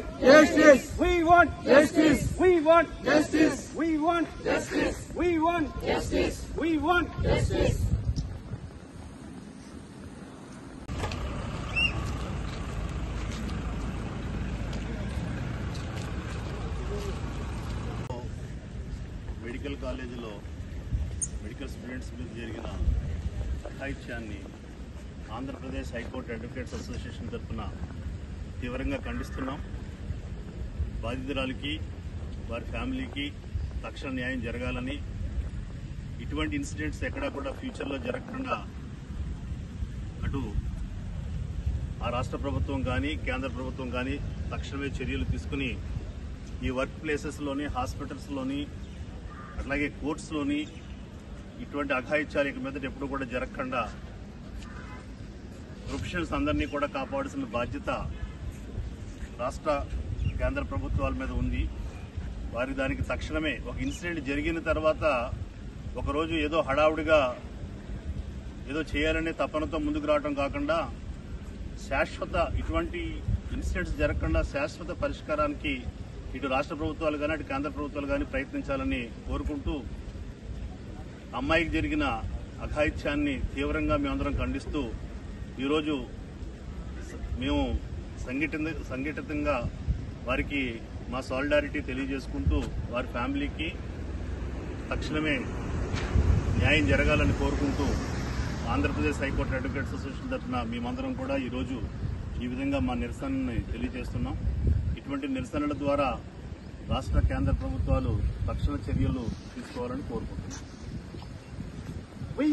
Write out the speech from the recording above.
justice. We want Justice. We want Justice. We want Justice. We want Justice. We want Justice. Medical కాలేజీలో medical students మీద జరిగిన అఘాయిత్యాన్ని Andhra Pradesh high court advocates association తరఫున తీవ్రంగా ఖండిస్తున్నాం. బాధితురాలికి వారి ఫ్యామిలీకి తక్షణ న్యాయం జరగాలని, ఇటువంటి ఇన్సిడెంట్స్ ఎక్కడా కూడా ఫ్యూచర్లో జరగకుండా అటు ఆ రాష్ట్ర ప్రభుత్వం కానీ కేంద్ర ప్రభుత్వం కానీ తక్షణమే చర్యలు తీసుకుని ఈ వర్క్ ప్లేసెస్లోని, హాస్పిటల్స్లోని, అట్లాగే కోర్ట్స్లోని ఇటువంటి అఘాయిత్యాలు ఇక మీద ఎప్పుడు కూడా జరగకుండా ప్రొఫెషనల్స్ అందరినీ కూడా కాపాడాల్సిన బాధ్యత రాష్ట్ర కేంద్ర ప్రభుత్వాల మీద ఉంది. వారి దానికి తక్షణమే ఒక ఇన్సిడెంట్ జరిగిన తర్వాత ఒకరోజు ఏదో హడావుడిగా ఏదో చేయాలనే తపనతో ముందుకు రావడం కాకుండా శాశ్వత ఇటువంటి ఇన్సిడెంట్స్ జరగకుండా శాశ్వత పరిష్కారానికి ఇటు రాష్ట్ర ప్రభుత్వాలు కానీ అటు కేంద్ర ప్రభుత్వాలు కానీ ప్రయత్నించాలని కోరుకుంటూ అమ్మాయికి జరిగిన అఘాయిత్యాన్ని తీవ్రంగా మేమందరం ఖండిస్తూ ఈరోజు మేము సంఘటితంగా వారికి మా సాలిడారిటీ తెలియజేసుకుంటూ వారి ఫ్యామిలీకి తక్షణమే న్యాయం జరగాలని కోరుకుంటూ ఆంధ్రప్రదేశ్ హైకోర్టు అడ్వకేట్స్ అసోసియేషన్ తరఫున మేమందరం కూడా ఈరోజు ఈ విధంగా మా నిరసనని తెలియజేస్తున్నాం. ఇటువంటి నిరసనల ద్వారా రాష్ట్ర కేంద్ర ప్రభుత్వాలు తక్షణ చర్యలు తీసుకోవాలని కోరుకుంటున్నాం.